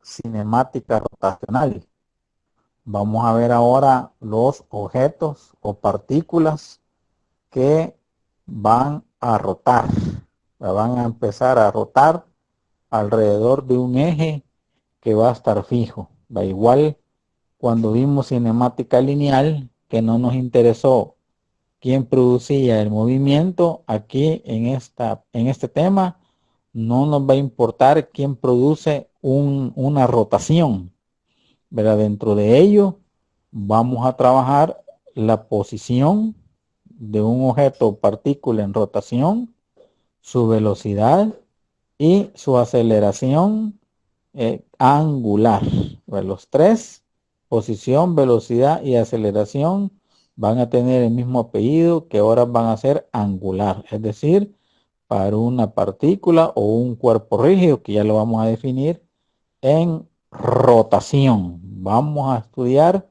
cinemática rotacional. Vamos a ver ahora los objetos o partículas que van a rotar. Van a empezar a rotar alrededor de un eje que va a estar fijo. Da igual cuando vimos cinemática lineal, que no nos interesó quién producía el movimiento, aquí en este tema no nos va a importar quién produce una rotación, ¿verdad? Dentro de ello vamos a trabajar la posición de un objeto o partícula en rotación, su velocidad y su aceleración angular. Bueno, los tres, posición, velocidad y aceleración, van a tener el mismo apellido, que ahora van a ser angular. Es decir, para una partícula o un cuerpo rígido, que ya lo vamos a definir, en rotación. Vamos a estudiar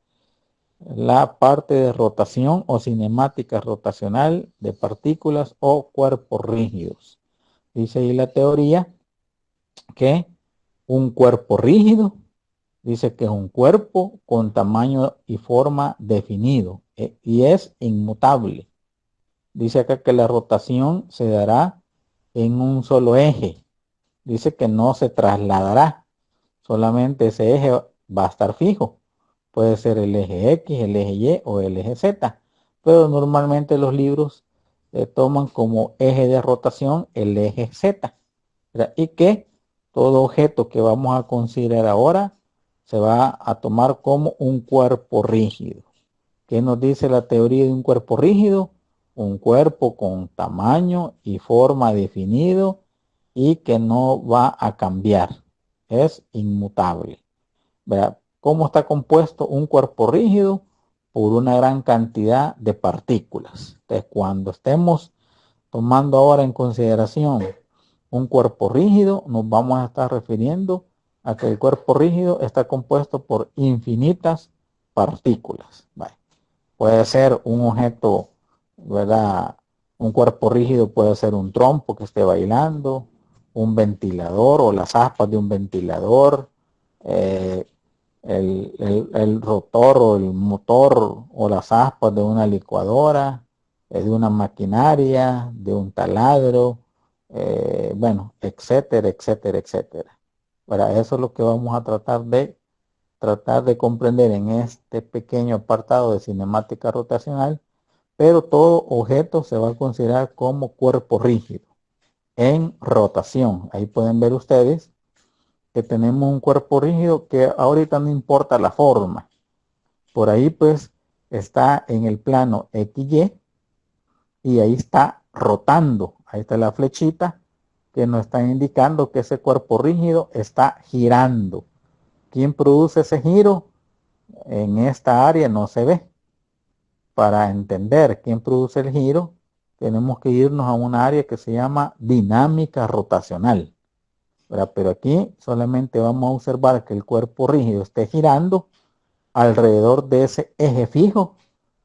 la parte de rotación o cinemática rotacional de partículas o cuerpos rígidos. Dice ahí la teoría que un cuerpo rígido, dice que es un cuerpo con tamaño y forma definido y es inmutable. Dice acá que la rotación se dará en un solo eje. Dice que no se trasladará, solamente ese eje va a estar fijo. Puede ser el eje X, el eje Y o el eje Z, pero normalmente los libros toman como eje de rotación el eje Z, ¿verdad? Y que todo objeto que vamos a considerar ahora se va a tomar como un cuerpo rígido. ¿Qué nos dice la teoría de un cuerpo rígido? Un cuerpo con tamaño y forma definido y que no va a cambiar. Es inmutable. ¿Verdad? ¿Cómo está compuesto un cuerpo rígido? Por una gran cantidad de partículas. Entonces, cuando estemos tomando ahora en consideración un cuerpo rígido, nos vamos a estar refiriendo a que el cuerpo rígido está compuesto por infinitas partículas. Vale. Puede ser un objeto, ¿verdad? Un cuerpo rígido puede ser un trompo que esté bailando, un ventilador o las aspas de un ventilador, eh, el rotor o el motor o las aspas de una licuadora, de una maquinaria, de un taladro, bueno, etcétera, etcétera, etcétera. Para eso es lo que vamos a tratar de comprender en este pequeño apartado de cinemática rotacional, pero todo objeto se va a considerar como cuerpo rígido en rotación. Ahí pueden ver ustedes que tenemos un cuerpo rígido que ahorita no importa la forma. Por ahí pues está en el plano XY y ahí está rotando. Ahí está la flechita que nos está indicando que ese cuerpo rígido está girando. ¿Quién produce ese giro? En esta área no se ve. Para entender quién produce el giro, tenemos que irnos a un área que se llama dinámica rotacional, ¿verdad? Pero aquí solamente vamos a observar que el cuerpo rígido esté girando alrededor de ese eje fijo,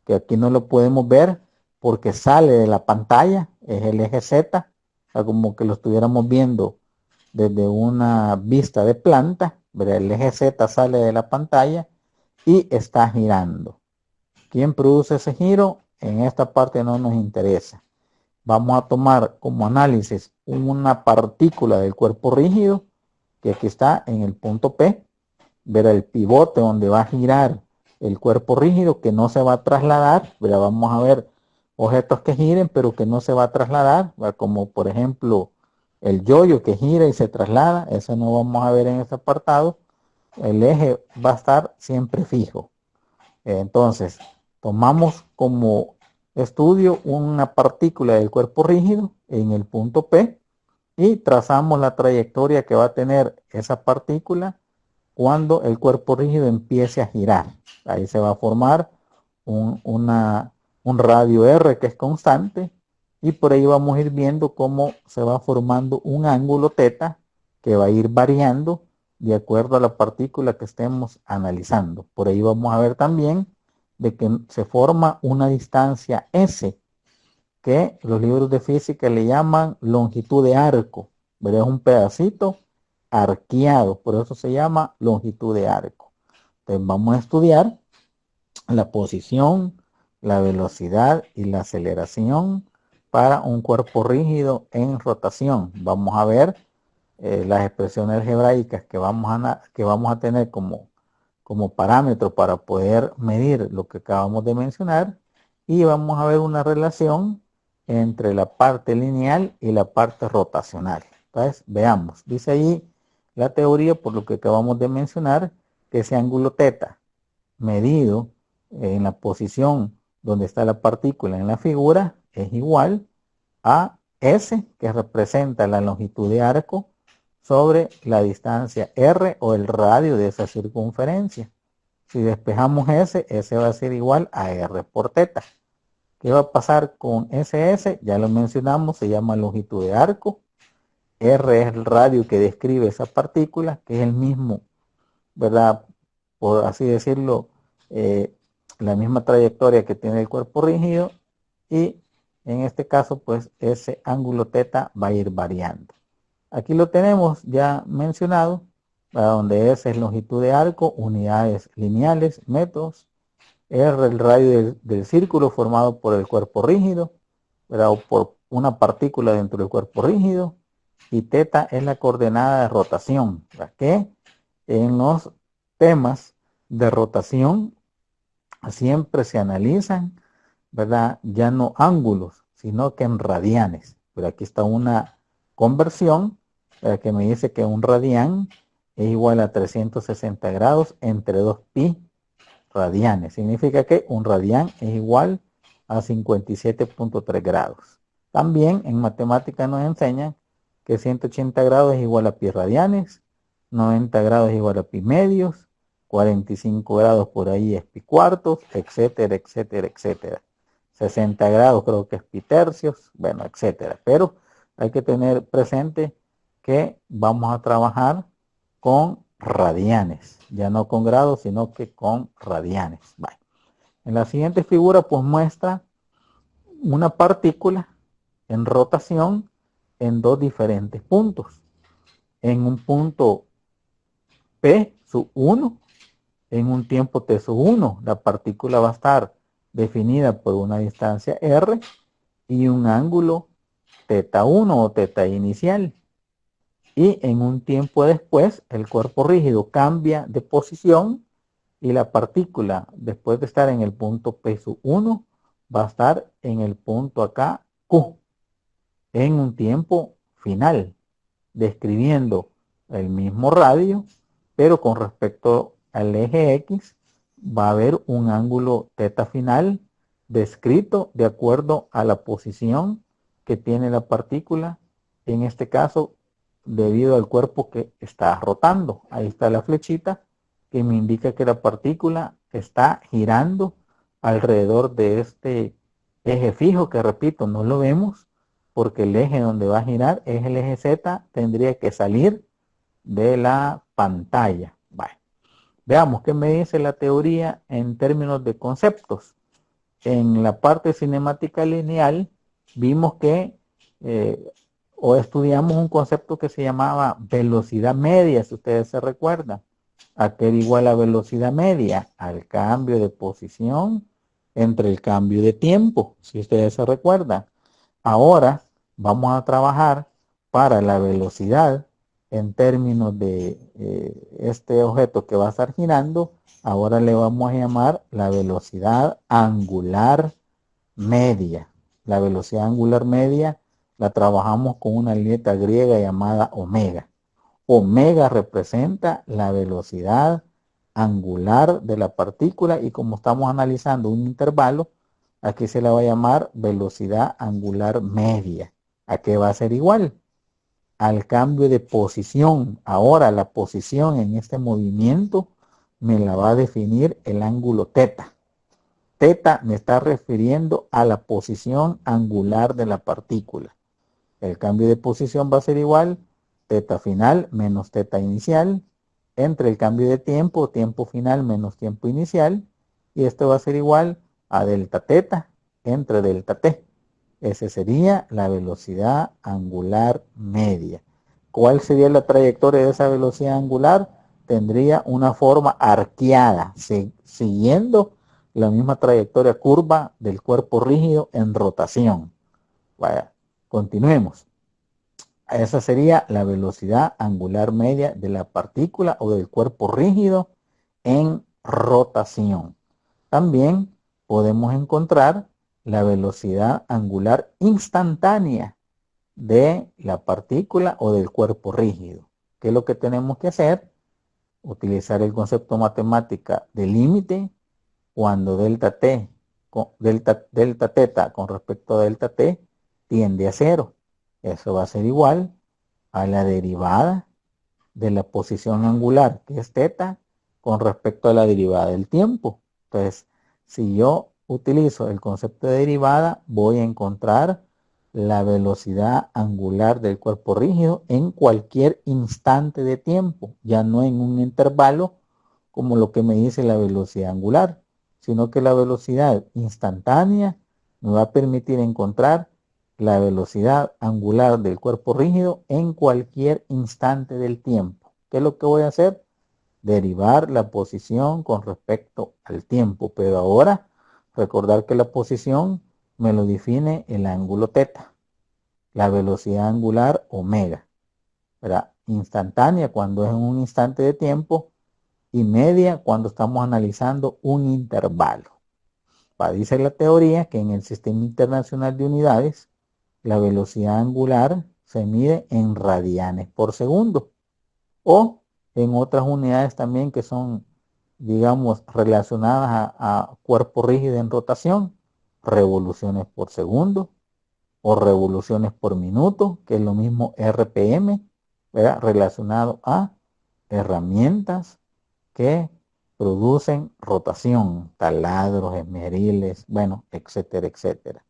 que aquí no lo podemos ver porque sale de la pantalla, es el eje Z, o sea, como que lo estuviéramos viendo desde una vista de planta, ¿verdad? El eje Z sale de la pantalla y está girando. ¿Quién produce ese giro? En esta parte no nos interesa. Vamos a tomar como análisis una partícula del cuerpo rígido, que aquí está en el punto P, ver el pivote donde va a girar el cuerpo rígido, que no se va a trasladar. ¿Verdad? Vamos a ver objetos que giren, pero que no se va a trasladar, ¿verdad? Como por ejemplo el yoyo que gira y se traslada, eso no vamos a ver en este apartado. El eje va a estar siempre fijo. Entonces, tomamos como estudio una partícula del cuerpo rígido en el punto P y trazamos la trayectoria que va a tener esa partícula cuando el cuerpo rígido empiece a girar. Ahí se va a formar un radio R que es constante y por ahí vamos a ir viendo cómo se va formando un ángulo teta que va a ir variando de acuerdo a la partícula que estemos analizando. Por ahí vamos a ver también de que se forma una distancia S, que los libros de física le llaman longitud de arco, ¿verdad? Es un pedacito arqueado, por eso se llama longitud de arco. Entonces vamos a estudiar la posición, la velocidad y la aceleración para un cuerpo rígido en rotación. Vamos a ver las expresiones algebraicas que vamos a tener como parámetro para poder medir lo que acabamos de mencionar, y vamos a ver una relación entre la parte lineal y la parte rotacional. Entonces, veamos, dice ahí la teoría, por lo que acabamos de mencionar, que ese ángulo teta medido en la posición donde está la partícula en la figura es igual a S, que representa la longitud de arco, sobre la distancia R o el radio de esa circunferencia. Si despejamos S, S va a ser igual a R por teta. ¿Qué va a pasar con SS? Ya lo mencionamos, se llama longitud de arco. R es el radio que describe esa partícula, que es el mismo, ¿verdad? Por así decirlo, la misma trayectoria que tiene el cuerpo rígido, y en este caso, pues ese ángulo teta va a ir variando. Aquí lo tenemos ya mencionado, donde S es longitud de arco, unidades lineales, metros, R el radio del círculo formado por el cuerpo rígido, ¿verdad? O por una partícula dentro del cuerpo rígido, y teta es la coordenada de rotación, ¿verdad? Que en los temas de rotación siempre se analizan, ¿verdad? Ya no ángulos, sino que en radianes. Pero aquí está una conversión que me dice que un radián es igual a 360 grados entre 2pi radianes. Significa que un radián es igual a 57.3 grados. También en matemáticas nos enseñan que 180 grados es igual a pi radianes, 90 grados es igual a pi medios, 45 grados por ahí es pi cuartos, etcétera, etcétera, etcétera. 60 grados creo que es pi tercios, bueno, etcétera. Pero hay que tener presente que vamos a trabajar con radianes, ya no con grados, sino que con radianes. Vale. En la siguiente figura, pues muestra una partícula en rotación en dos diferentes puntos. En un punto P sub 1, en un tiempo T sub 1, la partícula va a estar definida por una distancia R y un ángulo teta 1 o teta inicial. Y en un tiempo después, el cuerpo rígido cambia de posición y la partícula, después de estar en el punto P sub 1, va a estar en el punto acá Q, en un tiempo final, describiendo el mismo radio, pero con respecto al eje X, va a haber un ángulo teta final descrito de acuerdo a la posición que tiene la partícula, en este caso, debido al cuerpo que está rotando. Ahí está la flechita que me indica que la partícula está girando alrededor de este eje fijo, que repito, no lo vemos porque el eje donde va a girar es el eje Z, tendría que salir de la pantalla. Vale. Veamos qué me dice la teoría en términos de conceptos. En la parte cinemática lineal vimos que o estudiamos un concepto que se llamaba velocidad media, si ustedes se recuerdan. ¿A qué era igual a velocidad media? Al cambio de posición entre el cambio de tiempo, si ustedes se recuerdan. Ahora vamos a trabajar para la velocidad en términos de este objeto que va a estar girando. Ahora le vamos a llamar la velocidad angular media. La velocidad angular media la trabajamos con una letra griega llamada omega. Omega representa la velocidad angular de la partícula, y como estamos analizando un intervalo, aquí se la va a llamar velocidad angular media. ¿A qué va a ser igual? Al cambio de posición. Ahora la posición en este movimiento me la va a definir el ángulo teta. Teta me está refiriendo a la posición angular de la partícula. El cambio de posición va a ser igual teta final menos teta inicial entre el cambio de tiempo, tiempo final menos tiempo inicial, y esto va a ser igual a delta teta entre delta t. Esa sería la velocidad angular media. ¿Cuál sería la trayectoria de esa velocidad angular? Tendría una forma arqueada, siguiendo la misma trayectoria curva del cuerpo rígido en rotación. Vaya, continuemos. Esa sería la velocidad angular media de la partícula o del cuerpo rígido en rotación. También podemos encontrar la velocidad angular instantánea de la partícula o del cuerpo rígido. ¿Qué es lo que tenemos que hacer? Utilizar el concepto matemática de límite cuando delta t, delta teta con respecto a delta t tiende a cero. Eso va a ser igual a la derivada de la posición angular, que es teta, con respecto a la derivada del tiempo. Entonces, si yo utilizo el concepto de derivada, voy a encontrar la velocidad angular del cuerpo rígido en cualquier instante de tiempo, ya no en un intervalo como lo que me dice la velocidad angular, sino que la velocidad instantánea me va a permitir encontrar la velocidad angular del cuerpo rígido en cualquier instante del tiempo. ¿Qué es lo que voy a hacer? Derivar la posición con respecto al tiempo, pero ahora recordar que la posición me lo define el ángulo teta, la velocidad angular omega, ¿verdad? Instantánea cuando es en un instante de tiempo y media cuando estamos analizando un intervalo. Dice la teoría que en el Sistema Internacional de Unidades la velocidad angular se mide en radianes por segundo o en otras unidades también que son, digamos, relacionadas a cuerpo rígido en rotación, revoluciones por segundo o revoluciones por minuto, que es lo mismo RPM, ¿verdad? Relacionado a herramientas que producen rotación, taladros, esmeriles, bueno, etcétera, etcétera.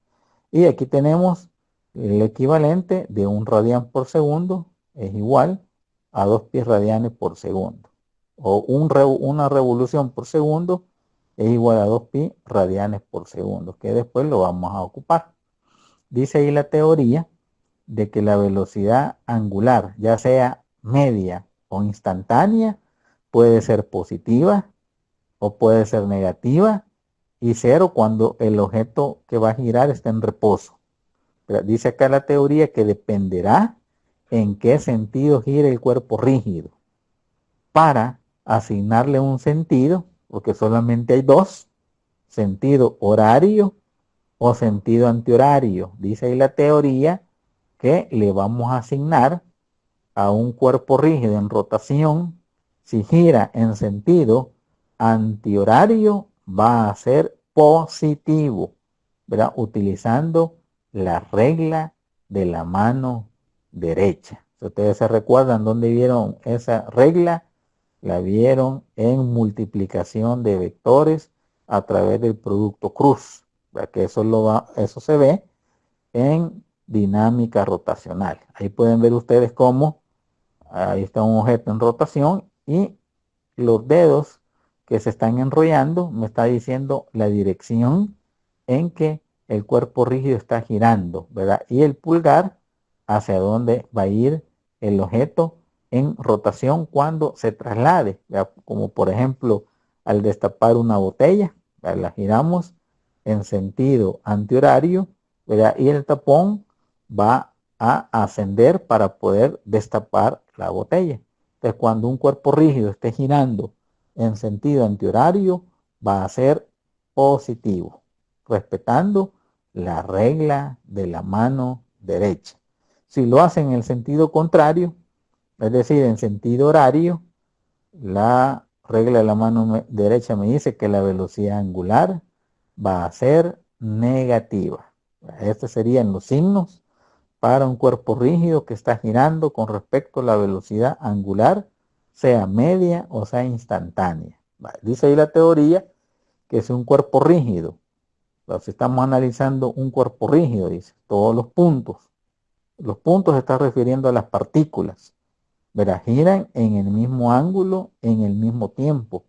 Y aquí tenemos el equivalente de un radián por segundo es igual a 2 pies radianes por segundo. O una revolución por segundo es igual a 2 pi radianes por segundo, que después lo vamos a ocupar. Dice ahí la teoría de que la velocidad angular, ya sea media o instantánea, puede ser positiva o puede ser negativa y cero cuando el objeto que va a girar está en reposo. Pero dice acá la teoría que dependerá en qué sentido gire el cuerpo rígido para asignarle un sentido, porque solamente hay dos, sentido horario o sentido antihorario. Dice ahí la teoría que le vamos a asignar a un cuerpo rígido en rotación, si gira en sentido antihorario, va a ser positivo, ¿verdad? Utilizando la regla de la mano derecha. Si ustedes se recuerdan dónde vieron esa regla, la vieron en multiplicación de vectores a través del producto cruz, ¿verdad? Que eso se ve en dinámica rotacional. Ahí pueden ver ustedes cómo ahí está un objeto en rotación y los dedos que se están enrollando me está diciendo la dirección en que el cuerpo rígido está girando, ¿verdad? Y el pulgar hacia dónde va a ir el objeto en rotación cuando se traslade, ¿verdad? Como por ejemplo al destapar una botella, ¿verdad? La giramos en sentido antihorario, ¿verdad? Y el tapón va a ascender para poder destapar la botella. Entonces, cuando un cuerpo rígido esté girando en sentido antihorario, va a ser positivo, respetando la regla de la mano derecha. Si lo hace en el sentido contrario, es decir, en sentido horario, la regla de la mano derecha me dice que la velocidad angular va a ser negativa. Estos serían los signos para un cuerpo rígido que está girando con respecto a la velocidad angular, sea media o sea instantánea. Dice ahí la teoría que es un cuerpo rígido. Si estamos analizando un cuerpo rígido, dice, todos los puntos. Los puntos se está refiriendo a las partículas. ¿Verdad? Giran en el mismo ángulo, en el mismo tiempo.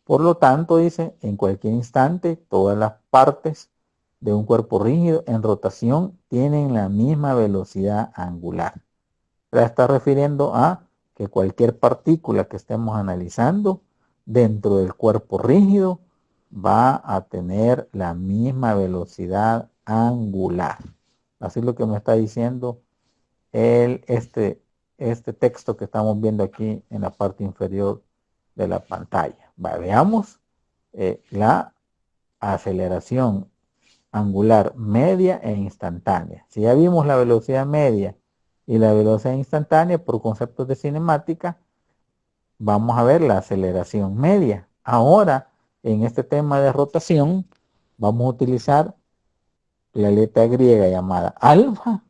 Por lo tanto, dice, en cualquier instante, todas las partes de un cuerpo rígido en rotación tienen la misma velocidad angular. Está refiriendo a que cualquier partícula que estemos analizando dentro del cuerpo rígido va a tener la misma velocidad angular. Así es lo que me está diciendo este texto que estamos viendo aquí en la parte inferior de la pantalla. Veamos la aceleración angular media e instantánea. Si ya vimos la velocidad media y la velocidad instantánea por conceptos de cinemática, vamos a ver la aceleración media. Ahora, en este tema de rotación, vamos a utilizar la letra griega llamada alfa,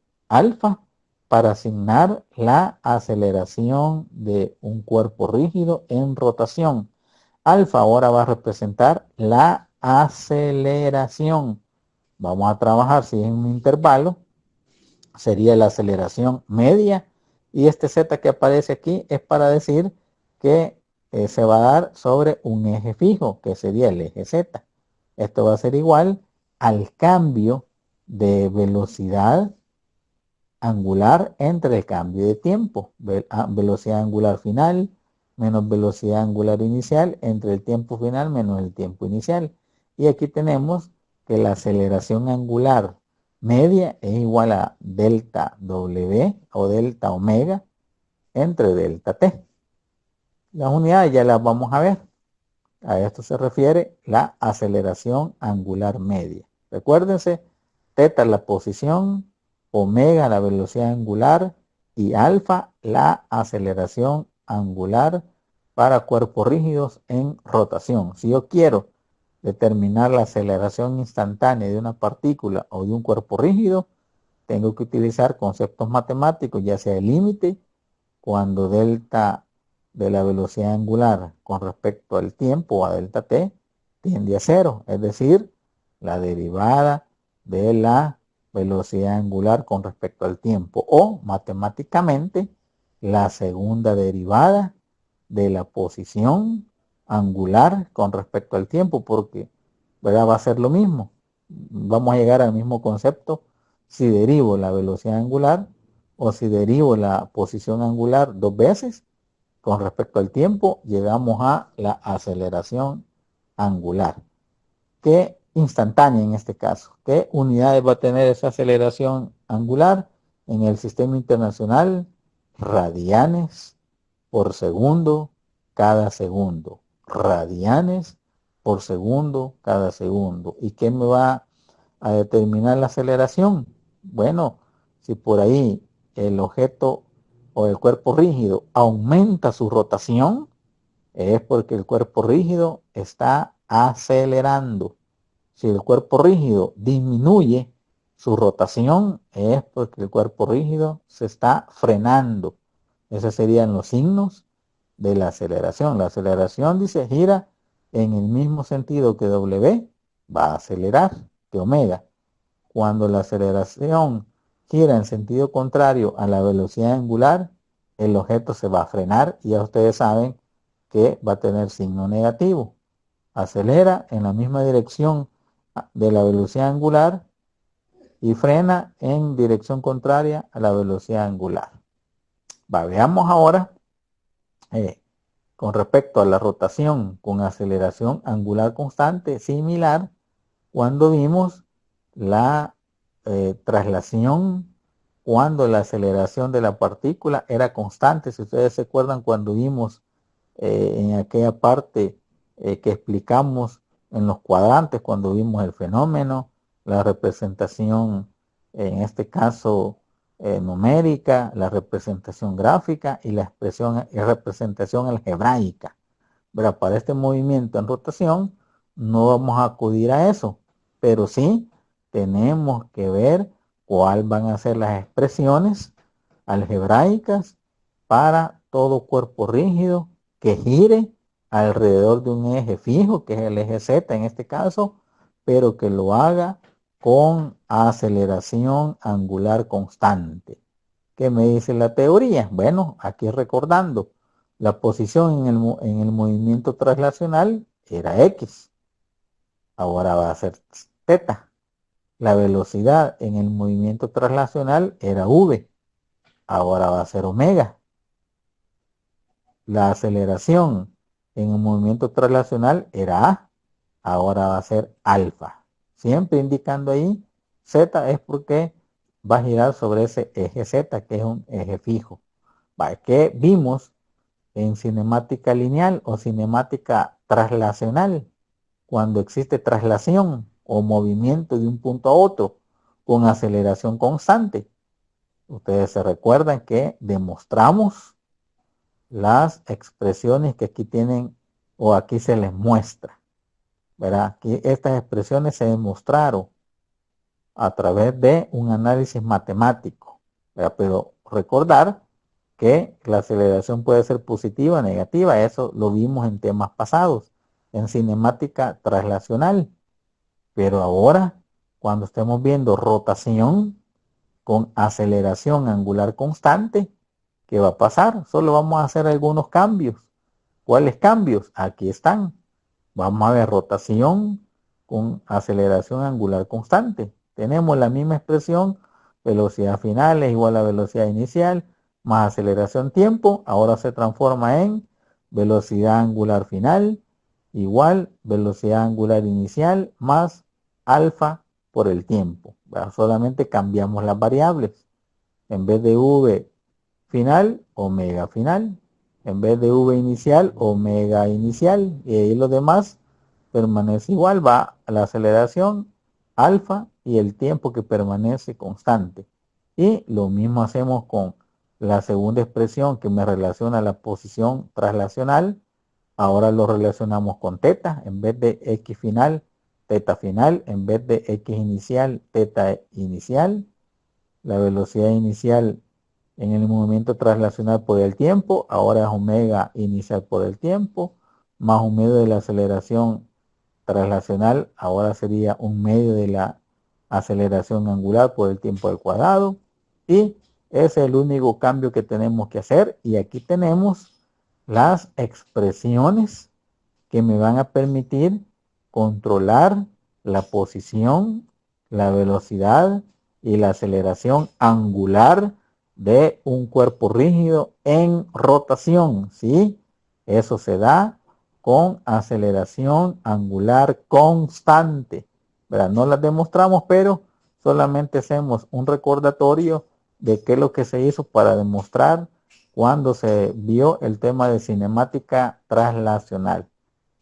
para asignar la aceleración de un cuerpo rígido en rotación. Alfa ahora va a representar la aceleración. Vamos a trabajar, si es un intervalo, sería la aceleración media, y este z que aparece aquí es para decir que se va a dar sobre un eje fijo, que sería el eje z. Esto va a ser igual al cambio de velocidad angular entre el cambio de tiempo, velocidad angular final menos velocidad angular inicial entre el tiempo final menos el tiempo inicial. Y aquí tenemos que la aceleración angular media es igual a delta W o delta omega entre delta T. Las unidades ya las vamos a ver. A esto se refiere la aceleración angular media. Recuérdense, teta la posición, omega la velocidad angular y alfa la aceleración angular para cuerpos rígidos en rotación. Si yo quiero determinar la aceleración instantánea de una partícula o de un cuerpo rígido, tengo que utilizar conceptos matemáticos, ya sea el límite, cuando delta de la velocidad angular con respecto al tiempo, a delta t, tiende a cero, es decir, la derivada de la velocidad angular con respecto al tiempo, o matemáticamente la segunda derivada de la posición angular con respecto al tiempo, porque ¿verdad? Va a ser lo mismo. Vamos a llegar al mismo concepto si derivo la velocidad angular o si derivo la posición angular dos veces. Con respecto al tiempo, llegamos a la aceleración angular, que instantánea en este caso. ¿Qué unidades va a tener esa aceleración angular? En el sistema internacional, radianes por segundo cada segundo. Radianes por segundo cada segundo. ¿Y qué me va a determinar la aceleración? Bueno, si por ahí el objeto o el cuerpo rígido aumenta su rotación, es porque el cuerpo rígido está acelerando. Si el cuerpo rígido disminuye su rotación, es porque el cuerpo rígido se está frenando. Esos serían los signos de la aceleración. La aceleración, dice, gira en el mismo sentido que W, va a acelerar, que omega. Cuando la aceleración gira en sentido contrario a la velocidad angular, el objeto se va a frenar, y ya ustedes saben que va a tener signo negativo. Acelera en la misma dirección de la velocidad angular y frena en dirección contraria a la velocidad angular. Veamos ahora con respecto a la rotación con aceleración angular constante, similar cuando vimos la traslación, cuando la aceleración de la partícula era constante. Si ustedes se acuerdan, cuando vimos en aquella parte que explicamos en los cuadrantes, cuando vimos el fenómeno, la representación, en este caso numérica, la representación gráfica y la expresión y representación algebraica. Pero para este movimiento en rotación no vamos a acudir a eso, pero sí tenemos que ver cuáles van a ser las expresiones algebraicas para todo cuerpo rígido que gire alrededor de un eje fijo, que es el eje Z en este caso, pero que lo haga con aceleración angular constante. ¿Qué me dice la teoría? Bueno, aquí recordando, la posición en el movimiento traslacional era X, ahora va a ser Z. La velocidad en el movimiento traslacional era V, ahora va a ser omega. La aceleración en un movimiento traslacional era A, ahora va a ser alfa. Siempre indicando ahí Z es porque va a girar sobre ese eje Z, que es un eje fijo. ¿Qué vimos en cinemática lineal o cinemática traslacional? Cuando existe traslación o movimiento de un punto a otro con aceleración constante. Ustedes se recuerdan que demostramos las expresiones que aquí tienen o aquí se les muestra, ¿verdad? Aquí estas expresiones se demostraron a través de un análisis matemático, ¿verdad? Pero recordar que la aceleración puede ser positiva o negativa, eso lo vimos en temas pasados, en cinemática traslacional. Pero ahora, cuando estemos viendo rotación con aceleración angular constante, ¿qué va a pasar? Solo vamos a hacer algunos cambios. ¿Cuáles cambios? Aquí están. Vamos a ver rotación con aceleración angular constante. Tenemos la misma expresión, velocidad final es igual a velocidad inicial, más aceleración tiempo, ahora se transforma en velocidad angular final, igual velocidad angular inicial, más alfa por el tiempo. Solamente cambiamos las variables. En vez de v final, omega final. En vez de v inicial, omega inicial. Y ahí lo demás permanece igual. Va a la aceleración alfa y el tiempo que permanece constante. Y lo mismo hacemos con la segunda expresión que me relaciona la posición traslacional. Ahora lo relacionamos con teta. En vez de x final, teta final. En vez de x inicial, teta inicial. La velocidad inicial en el movimiento traslacional por el tiempo, ahora es omega inicial por el tiempo, más un medio de la aceleración traslacional, ahora sería un medio de la aceleración angular por el tiempo al cuadrado, y ese es el único cambio que tenemos que hacer, y aquí tenemos las expresiones que me van a permitir controlar la posición, la velocidad y la aceleración angular de un cuerpo rígido en rotación, ¿sí? Eso se da con aceleración angular constante, ¿verdad? No las demostramos, pero solamente hacemos un recordatorio de qué es lo que se hizo para demostrar cuando se vio el tema de cinemática traslacional.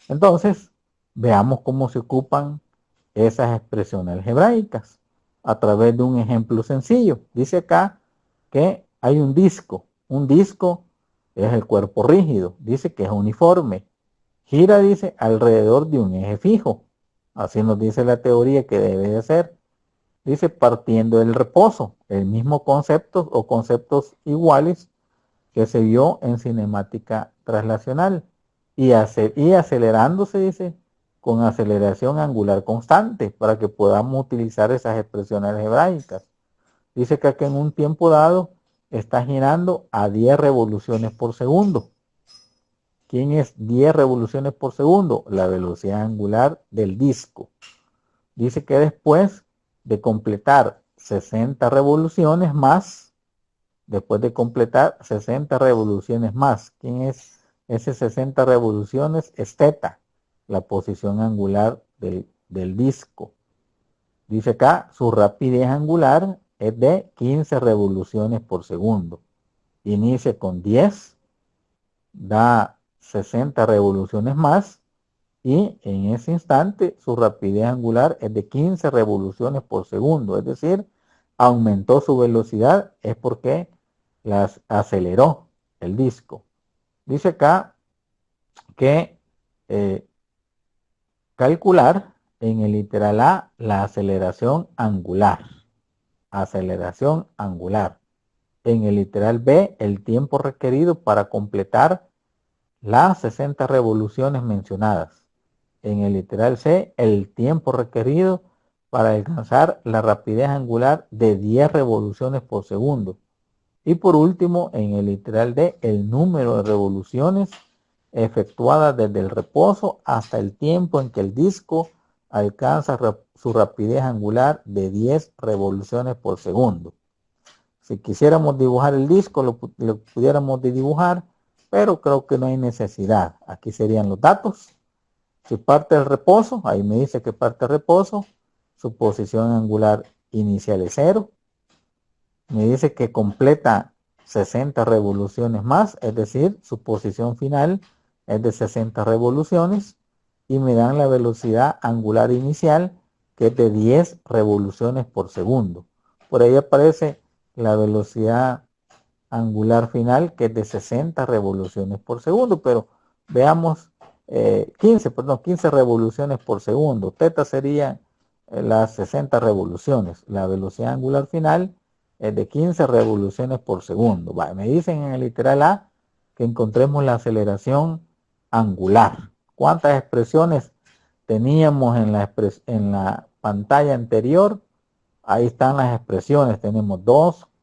Entonces, veamos cómo se ocupan esas expresiones algebraicas a través de un ejemplo sencillo. Dice acá que hay un disco. Un disco es el cuerpo rígido. Dice que es uniforme. Gira, dice, alrededor de un eje fijo. Así nos dice la teoría que debe de ser. Dice partiendo del reposo. El mismo concepto o conceptos iguales que se vio en cinemática traslacional y acelerándose, dice, con aceleración angular constante para que podamos utilizar esas expresiones algebraicas. Dice que aquí en un tiempo dado está girando a 10 revoluciones por segundo. ¿Quién es 10 revoluciones por segundo? La velocidad angular del disco. Dice que después de completar 60 revoluciones más, después de completar 60 revoluciones más. ¿Quién es ese 60 revoluciones? Es teta, la posición angular del disco. Dice acá, su rapidez angular es de 15 revoluciones por segundo. Inicia con 10, da 60 revoluciones más y en ese instante su rapidez angular es de 15 revoluciones por segundo. Es decir, aumentó su velocidad, es porque las aceleró el disco. Dice acá que calcular en el literal A la aceleración angular. Aceleración angular. En el literal B, el tiempo requerido para completar las 60 revoluciones mencionadas. En el literal C, el tiempo requerido para alcanzar la rapidez angular de 10 revoluciones por segundo. Y por último, en el literal D, el número de revoluciones efectuadas desde el reposo hasta el tiempo en que el disco alcanza su rapidez angular de 10 revoluciones por segundo. Si quisiéramos dibujar el disco, lo pudiéramos dibujar, pero creo que no hay necesidad. Aquí serían los datos. Si parte el reposo, ahí me dice que parte el reposo, su posición angular inicial es 0. Me dice que completa 60 revoluciones más, es decir, su posición final es de 60 revoluciones, y me dan la velocidad angular inicial, que es de 10 revoluciones por segundo. Por ahí aparece la velocidad angular final, que es de 60 revoluciones por segundo, pero veamos 15 revoluciones por segundo. Teta sería las 60 revoluciones. La velocidad angular final es de 15 revoluciones por segundo. Me dicen en el literal A que encontremos la aceleración angular. ¿Cuántas expresiones teníamos en la pantalla anterior? Ahí están las expresiones. Tenemos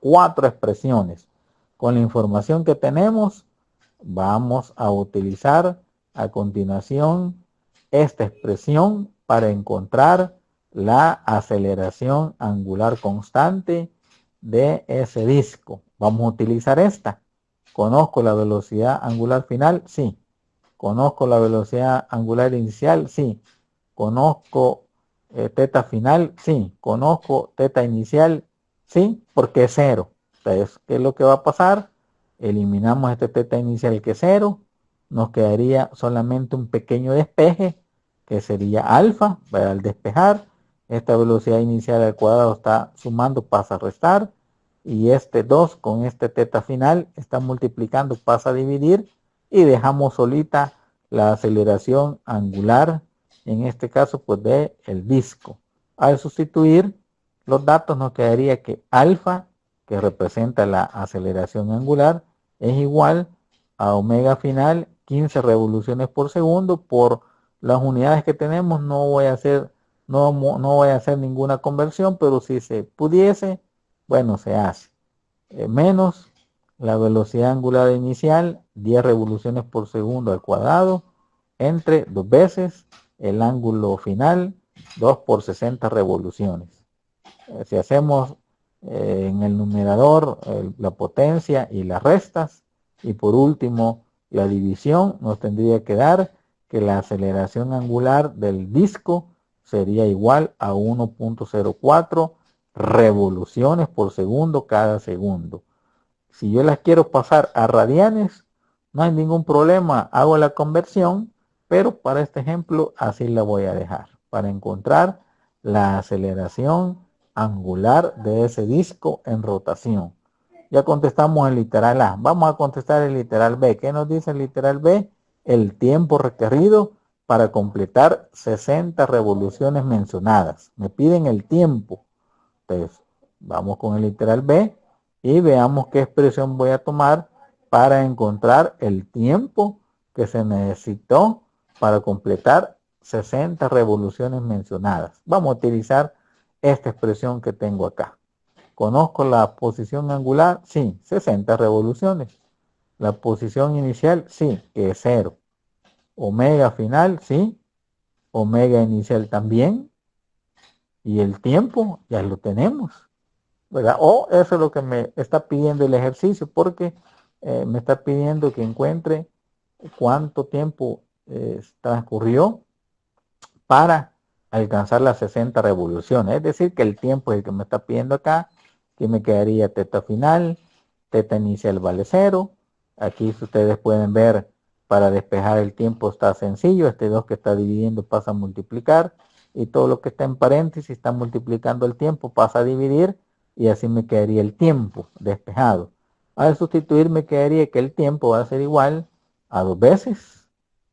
4 expresiones. Con la información que tenemos, vamos a utilizar a continuación esta expresión para encontrar la aceleración angular constante de ese disco. Vamos a utilizar esta. ¿Conozco la velocidad angular final? Sí. ¿Conozco la velocidad angular inicial? Sí. ¿Conozco teta final? Sí. ¿Conozco teta inicial? Sí, porque es 0. Entonces, ¿qué es lo que va a pasar? Eliminamos este teta inicial, que es 0. Nos quedaría solamente un pequeño despeje, que sería alfa. Al despejar, esta velocidad inicial al cuadrado está sumando, pasa a restar. Y este 2 con este teta final está multiplicando, pasa a dividir. Y dejamos solita la aceleración angular, en este caso pues de el disco. Al sustituir los datos, nos quedaría que alfa, que representa la aceleración angular, es igual a omega final 15 revoluciones por segundo. Por las unidades que tenemos no voy a hacer ninguna conversión, pero si se pudiese, bueno, se hace. Menos la velocidad angular inicial, 10 revoluciones por segundo al cuadrado, entre 2 veces el ángulo final, 2 por 60 revoluciones. Si hacemos en el numerador la potencia y las restas, y por último la división, nos tendría que dar que la aceleración angular del disco sería igual a 1.04 revoluciones por segundo cada segundo. Si yo las quiero pasar a radianes, no hay ningún problema, hago la conversión, pero para este ejemplo así la voy a dejar, para encontrar la aceleración angular de ese disco en rotación. Ya contestamos el literal A. Vamos a contestar el literal B. ¿Qué nos dice el literal B? El tiempo requerido para completar 60 revoluciones mencionadas. Me piden el tiempo. Entonces, vamos con el literal B y veamos qué expresión voy a tomar para encontrar el tiempo que se necesitó para completar 60 revoluciones mencionadas. Vamos a utilizar esta expresión que tengo acá. ¿Conozco la posición angular? Sí, 60 revoluciones. La posición inicial, sí, que es 0. Omega final, sí. Omega inicial también. Y el tiempo, ya lo tenemos, ¿verdad? O eso es lo que me está pidiendo el ejercicio, porque me está pidiendo que encuentre cuánto tiempo transcurrió para alcanzar las 60 revoluciones. Es decir, que el tiempo es el que me está pidiendo acá, que me quedaría teta final, teta inicial vale 0. Aquí, si ustedes pueden ver, para despejar el tiempo está sencillo. Este 2 que está dividiendo pasa a multiplicar, y todo lo que está en paréntesis está multiplicando el tiempo, pasa a dividir, y así me quedaría el tiempo despejado. Al sustituir, me quedaría que el tiempo va a ser igual a 2 veces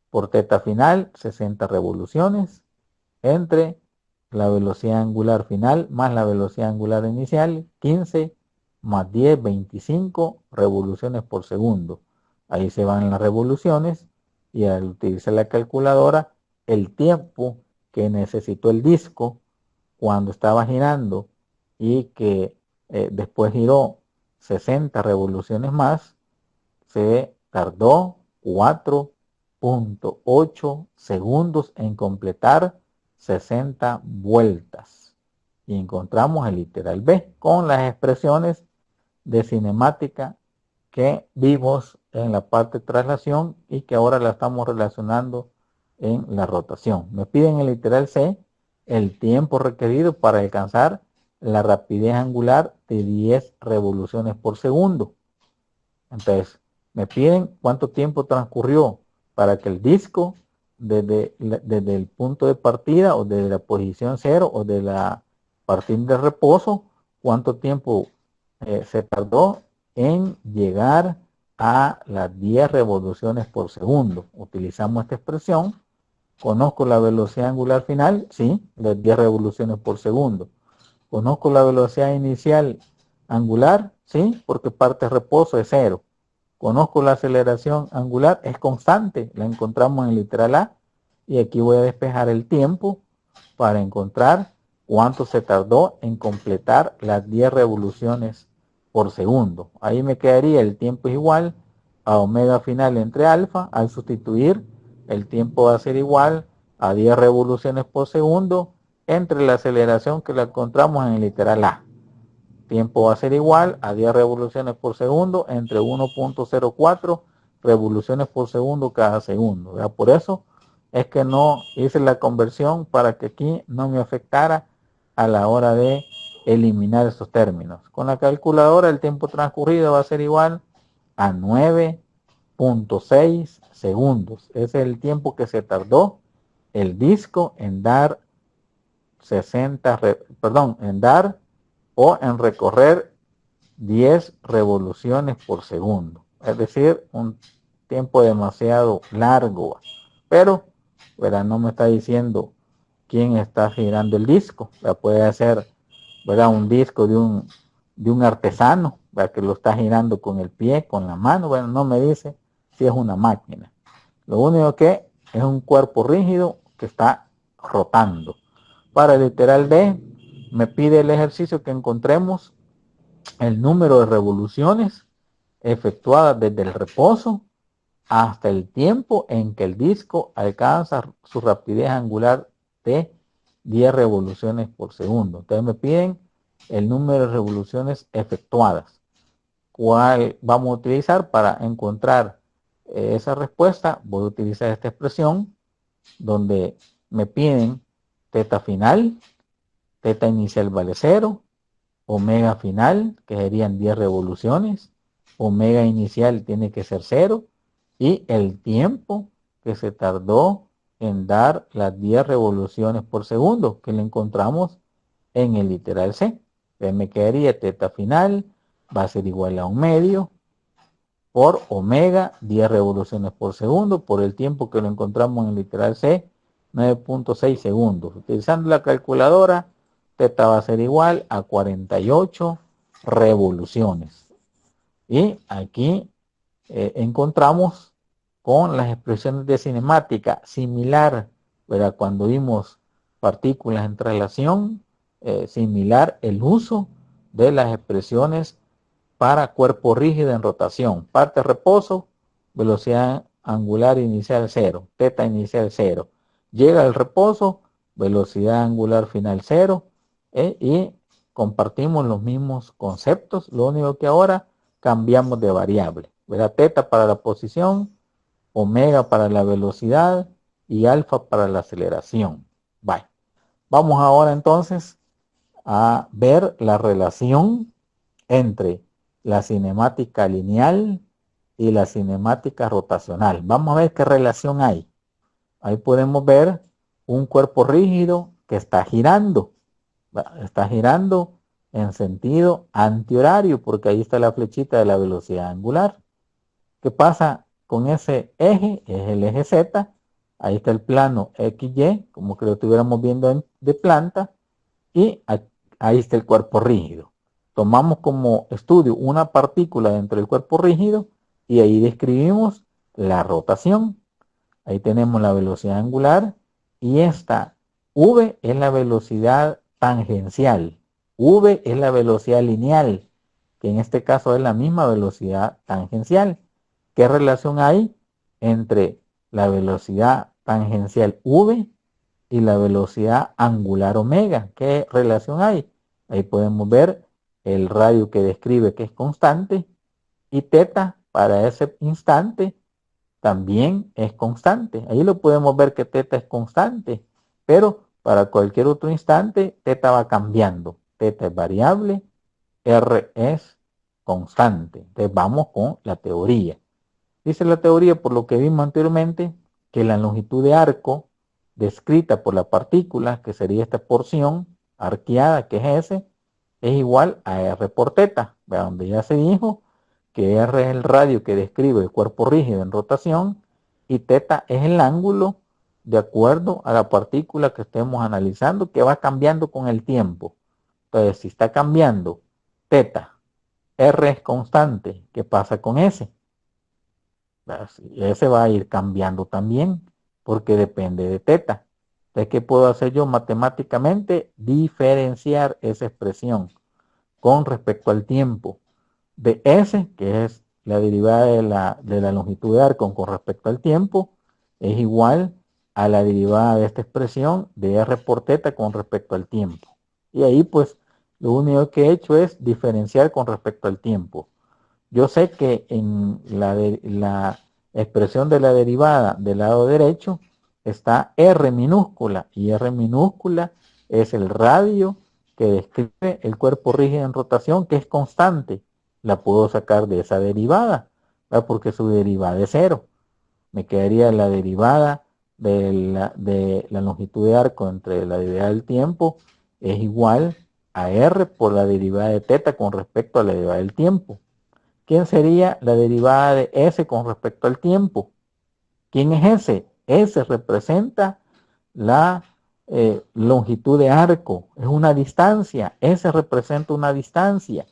por teta final, 60 revoluciones, entre la velocidad angular final más la velocidad angular inicial, 15 más 10, 25 revoluciones por segundo. Ahí se van las revoluciones, y al utilizar la calculadora, el tiempo que necesitó el disco cuando estaba girando y que después giró 60 revoluciones más, se tardó 4.8 segundos en completar 60 vueltas. Y encontramos el literal B con las expresiones de cinemática que vimos en la parte de traslación y que ahora la estamos relacionando en la rotación. Me piden en el literal C el tiempo requerido para alcanzar la rapidez angular de 10 revoluciones por segundo. Entonces, me piden cuánto tiempo transcurrió para que el disco desde el punto de partida o desde la posición 0 o de la partida de reposo, cuánto tiempo se tardó en llegar a las 10 revoluciones por segundo. Utilizamos esta expresión. Conozco la velocidad angular final, sí, las 10 revoluciones por segundo. Conozco la velocidad inicial angular, sí, porque parte de reposo es 0. Conozco la aceleración angular, es constante, la encontramos en el literal A. Y aquí voy a despejar el tiempo para encontrar cuánto se tardó en completar las 10 revoluciones por segundo. Ahí me quedaría el tiempo es igual a omega final entre alfa. Al sustituir, el tiempo va a ser igual a 10 revoluciones por segundo entre la aceleración que la encontramos en el literal A. Tiempo va a ser igual a 10 revoluciones por segundo entre 1.04 revoluciones por segundo cada segundo. ¿Verdad? Por eso es que no hice la conversión para que aquí no me afectara a la hora de eliminar esos términos. Con la calculadora el tiempo transcurrido va a ser igual a 9.6 segundos. Ese es el tiempo que se tardó el disco en dar o en recorrer 10 revoluciones por segundo. Es decir, un tiempo demasiado largo. Pero, ¿verdad? No me está diciendo quién está girando el disco. Puede ser, ¿verdad? Un disco de un artesano, ¿verdad? Que lo está girando con el pie, con la mano. Bueno, no me dice si es una máquina. Lo único que es un cuerpo rígido que está rotando. Para el literal D, me pide el ejercicio que encontremos el número de revoluciones efectuadas desde el reposo hasta el tiempo en que el disco alcanza su rapidez angular de 10 revoluciones por segundo. Entonces me piden el número de revoluciones efectuadas. ¿Cuál vamos a utilizar para encontrar esa respuesta? Voy a utilizar esta expresión donde me piden teta final, teta inicial vale 0, omega final, que serían 10 revoluciones, omega inicial tiene que ser 0, y el tiempo que se tardó en dar las 10 revoluciones por segundo, que lo encontramos en el literal C. Entonces me quedaría teta final, va a ser igual a 1/2, por omega, 10 revoluciones por segundo, por el tiempo que lo encontramos en el literal C, 9.6 segundos. Utilizando la calculadora, teta va a ser igual a 48 revoluciones. Y aquí encontramos con las expresiones de cinemática similar, ¿verdad? Cuando vimos partículas en traslación, similar el uso de las expresiones para cuerpo rígido en rotación. Parte reposo, velocidad angular inicial 0, teta inicial 0. Llega el reposo, velocidad angular final 0, y compartimos los mismos conceptos. Lo único que ahora cambiamos de variable. ¿Verdad? Teta para la posición, omega para la velocidad y alfa para la aceleración. Bye. Vamos ahora entonces a ver la relación entre la cinemática lineal y la cinemática rotacional. Vamos a ver qué relación hay. Ahí podemos ver un cuerpo rígido que está girando. Está girando en sentido antihorario porque ahí está la flechita de la velocidad angular. ¿Qué pasa con ese eje? Es el eje Z. Ahí está el plano XY, como que lo estuviéramos viendo de planta. Y ahí está el cuerpo rígido. Tomamos como estudio una partícula dentro del cuerpo rígido y ahí describimos la rotación. Ahí tenemos la velocidad angular y esta V es la velocidad tangencial. V es la velocidad lineal, que en este caso es la misma velocidad tangencial. ¿Qué relación hay entre la velocidad tangencial V y la velocidad angular omega? ¿Qué relación hay? Ahí podemos ver el radio que describe que es constante, y teta para ese instante también es constante. Ahí lo podemos ver que teta es constante, pero para cualquier otro instante teta va cambiando. Teta es variable, R es constante. Entonces vamos con la teoría. Dice la teoría, por lo que vimos anteriormente, que la longitud de arco descrita por la partícula, que sería esta porción arqueada, que es S, es igual a R por teta, donde ya se dijo que R es el radio que describe el cuerpo rígido en rotación y teta es el ángulo de acuerdo a la partícula que estemos analizando, que va cambiando con el tiempo. Entonces, si está cambiando teta, R es constante, ¿qué pasa con S? Ese va a ir cambiando también, porque depende de teta. Entonces, ¿qué puedo hacer yo matemáticamente? Diferenciar esa expresión con respecto al tiempo de S, que es la derivada de la longitud de arco con respecto al tiempo, es igual a la derivada de esta expresión de R por teta con respecto al tiempo. Y ahí pues lo único que he hecho es diferenciar con respecto al tiempo. Yo sé que en la expresión de la derivada del lado derecho está R minúscula, y R minúscula es el radio que describe el cuerpo rígido en rotación, que es constante. La puedo sacar de esa derivada, ¿verdad? Porque su derivada es cero. Me quedaría la derivada de la longitud de arco entre la derivada del tiempo es igual a R por la derivada de teta con respecto a la derivada del tiempo. ¿Quién sería la derivada de S con respecto al tiempo? ¿Quién es S? S representa la longitud de arco, es una distancia. S representa una distancia.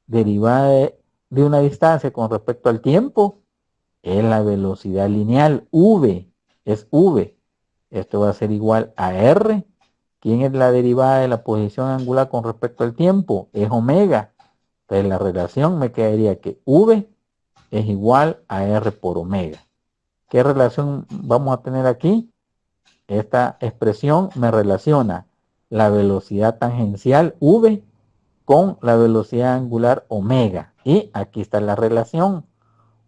Derivada de una distancia con respecto al tiempo es la velocidad lineal. V es V. Esto va a ser igual a R. ¿Quién es la derivada de la posición angular con respecto al tiempo? Es omega. Entonces la relación me quedaría que V es igual a R por omega. ¿Qué relación vamos a tener aquí? Esta expresión me relaciona la velocidad tangencial V con la velocidad angular omega. Y aquí está la relación.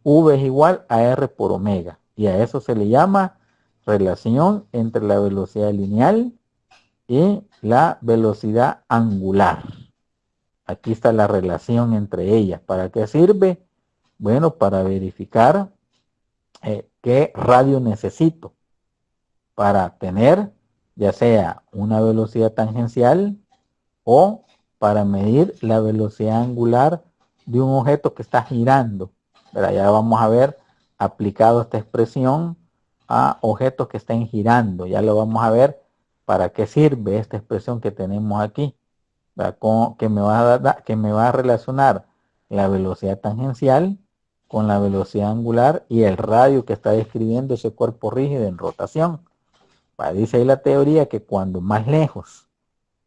V es igual a R por omega. Y a eso se le llama relación entre la velocidad lineal y la velocidad angular. Aquí está la relación entre ellas. ¿Para qué sirve? Bueno, para verificar qué radio necesito para tener ya sea una velocidad tangencial o para medir la velocidad angular de un objeto que está girando. Pero ya vamos a ver aplicado esta expresión a objetos que estén girando. Ya lo vamos a ver para qué sirve esta expresión que tenemos aquí, que me va a relacionar la velocidad tangencial con la velocidad angular y el radio que está describiendo ese cuerpo rígido en rotación. Dice ahí la teoría que cuando más lejos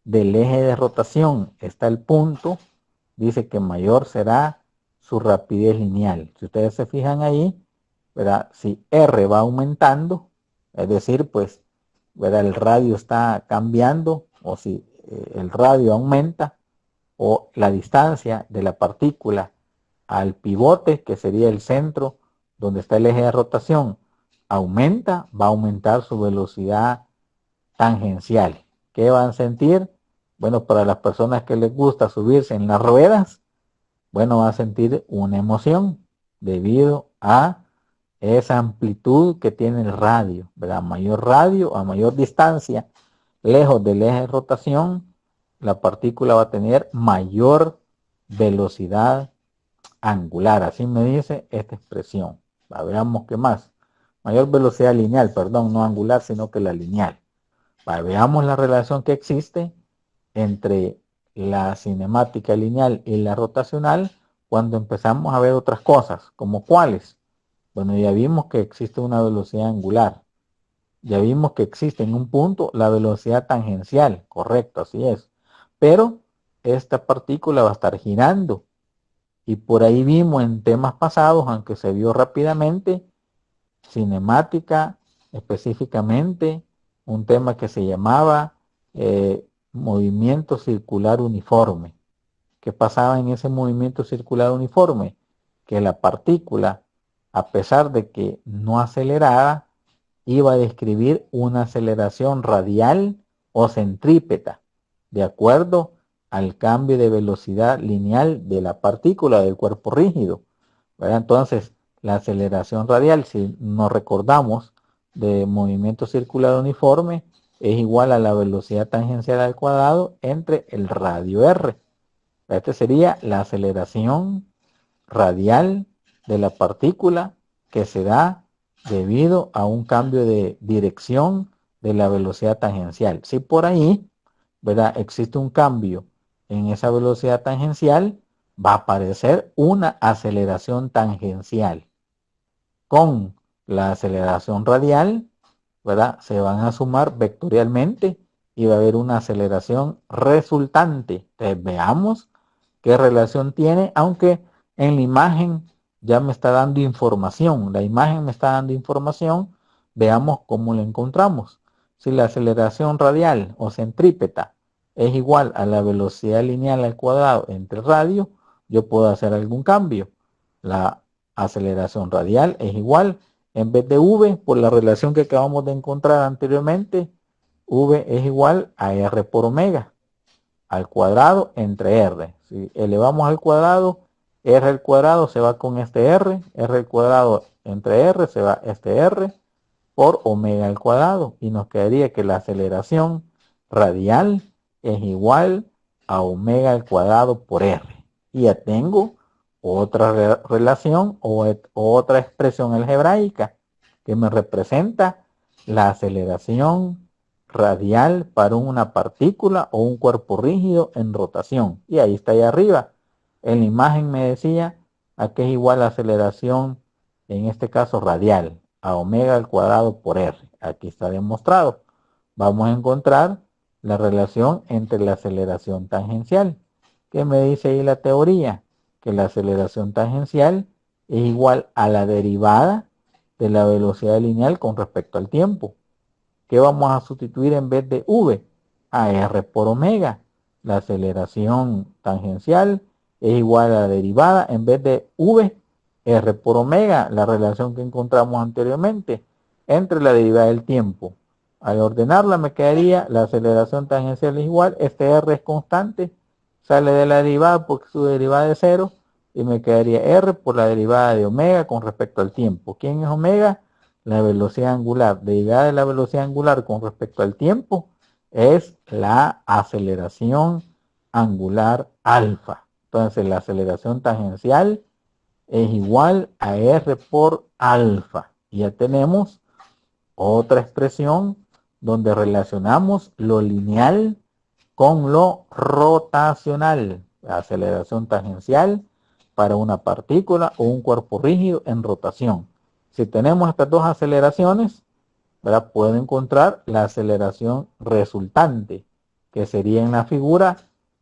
del eje de rotación está el punto, dice que mayor será su rapidez lineal. Si ustedes se fijan ahí, ¿verdad? Si R va aumentando, es decir, pues, ¿verdad? El radio está cambiando, o si el radio aumenta, o la distancia de la partícula al pivote, que sería el centro donde está el eje de rotación, aumenta, va a aumentar su velocidad tangencial. ¿Qué van a sentir? Bueno, para las personas que les gusta subirse en las ruedas, bueno, va a sentir una emoción debido a esa amplitud que tiene el radio, ¿verdad? Mayor radio, a mayor distancia, lejos del eje de rotación, la partícula va a tener mayor velocidad angular. Así me dice esta expresión. Veamos qué más. Mayor velocidad lineal, perdón, no angular, sino que la lineal. Veamos la relación que existe entre la cinemática lineal y la rotacional cuando empezamos a ver otras cosas, como cuáles. Bueno, ya vimos que existe una velocidad angular. Ya vimos que existe en un punto la velocidad tangencial, correcto, así es. Pero esta partícula va a estar girando. Y por ahí vimos en temas pasados, aunque se vio rápidamente, cinemática, específicamente un tema que se llamaba movimiento circular uniforme. ¿Qué pasaba en ese movimiento circular uniforme? Que la partícula, a pesar de que no acelerara, iba a describir una aceleración radial o centrípeta, de acuerdo al cambio de velocidad lineal de la partícula del cuerpo rígido, ¿verdad? Entonces, la aceleración radial, si nos recordamos de movimiento circular uniforme, es igual a la velocidad tangencial al cuadrado entre el radio r. Esta sería la aceleración radial de la partícula que se da debido a un cambio de dirección de la velocidad tangencial. Si por ahí, ¿verdad?, existe un cambio en esa velocidad tangencial, va a aparecer una aceleración tangencial. Con la aceleración radial, ¿verdad?, se van a sumar vectorialmente y va a haber una aceleración resultante. Entonces veamos qué relación tiene, aunque en la imagen ya me está dando información. La imagen me está dando información. Veamos cómo la encontramos. Si la aceleración radial o centrípeta es igual a la velocidad lineal al cuadrado entre radio, yo puedo hacer algún cambio. La aceleración radial es igual, en vez de v, por la relación que acabamos de encontrar anteriormente, v es igual a r por omega al cuadrado entre r. Si elevamos al cuadrado, r al cuadrado se va con este r al cuadrado entre r se va este r por omega al cuadrado, y nos quedaría que la aceleración radial es igual a omega al cuadrado por r. Y ya tengo otra relación o otra expresión algebraica que me representa la aceleración radial para una partícula o un cuerpo rígido en rotación. Y ahí está ahí arriba. En la imagen me decía a qué es igual la aceleración, en este caso radial, a omega al cuadrado por r. Aquí está demostrado. Vamos a encontrar la relación entre la aceleración tangencial. ¿Qué me dice ahí la teoría? Que la aceleración tangencial es igual a la derivada de la velocidad lineal con respecto al tiempo. ¿Qué vamos a sustituir en vez de v? A r por omega. La aceleración tangencial es igual a la derivada en vez de v, r por omega, la relación que encontramos anteriormente entre la derivada del tiempo. Al ordenarla me quedaría la aceleración tangencial es igual, este r es constante, sale de la derivada porque su derivada es 0, y me quedaría r por la derivada de omega con respecto al tiempo. ¿Quién es omega? La velocidad angular. Derivada de la velocidad angular con respecto al tiempo es la aceleración angular alfa. Entonces la aceleración tangencial es igual a r por alfa. Y ya tenemos otra expresión donde relacionamos lo lineal con lo rotacional. La aceleración tangencial para una partícula o un cuerpo rígido en rotación. Si tenemos estas dos aceleraciones, ¿verdad?, puedo encontrar la aceleración resultante, que sería en la figura